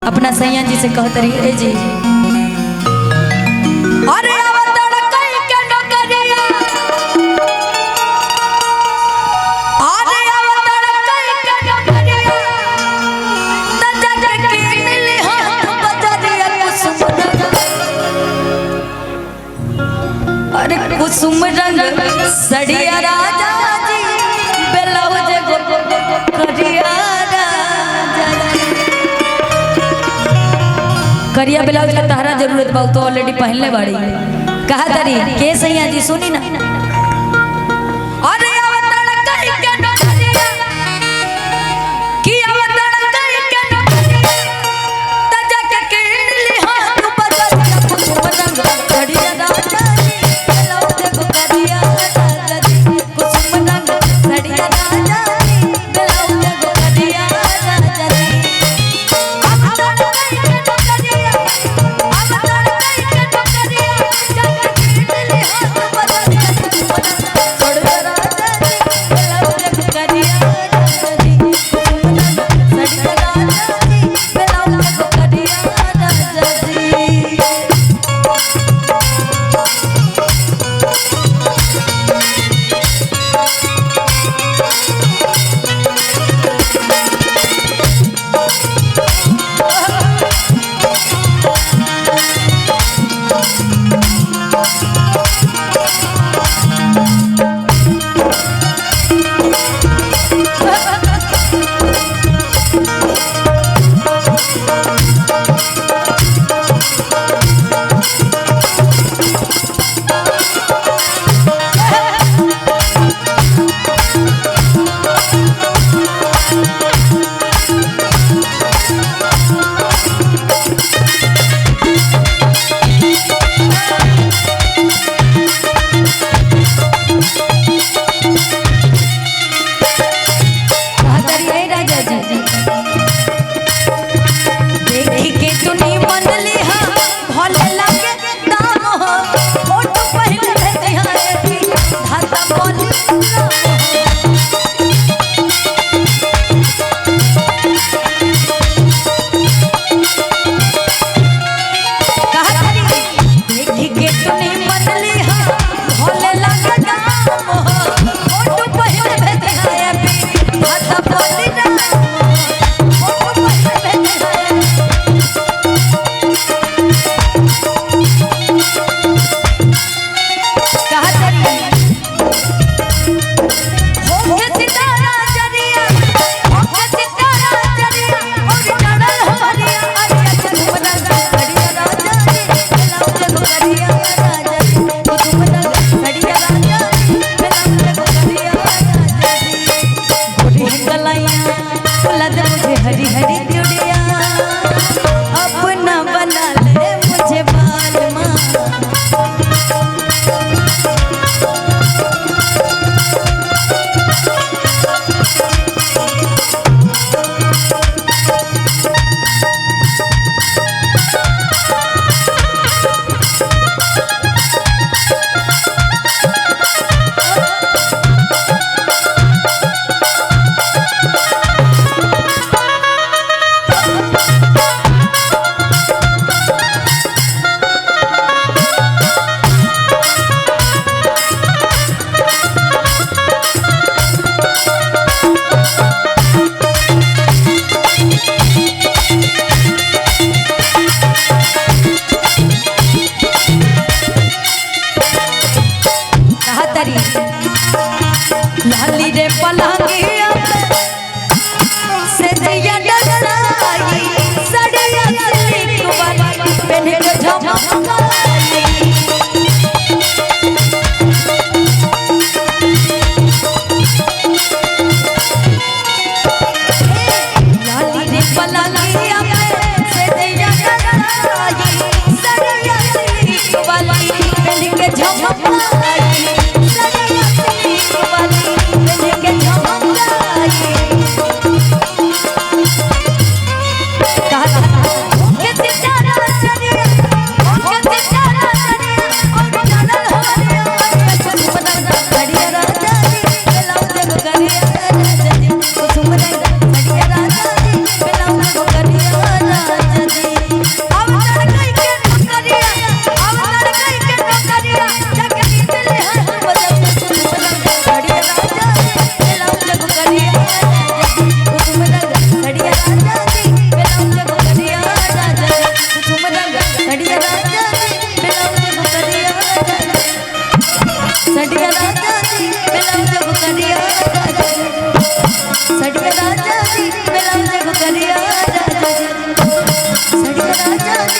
अपना सैया जी से कहत रही ए जी अरे अवतड़ कई के नौकरिया अरे अवतड़ कई के नौकरिया तजा के कीनली हाथ बजरिया कुसुम अरे कुसुम रंग सड़िया राजा जी ब्लाउज करिया करिया ब्लाउज का तहरा जरूरत बा तो ऑलरेडी पहनले बाड़ी कहा तरी के सैया जी सुनी ना अरे अवतड़ कई के नौकरिया की अवतड़ कई के नौकरिया तजा के कीनली हाथ बजरिया कुसुम रंग सड़िया राजा जी ब्लाउज करिया कुसुम रंग सड़िया राजा जी ब्लाउज करिया राजा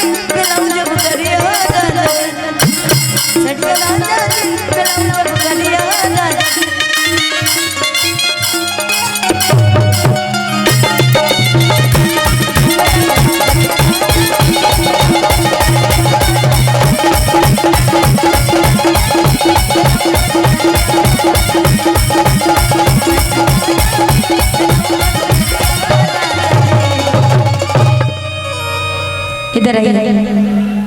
जी ब्लाउज जब करिया राजा सड़िया राजा जी ब्लाउज जब करिया राजा इधर आइए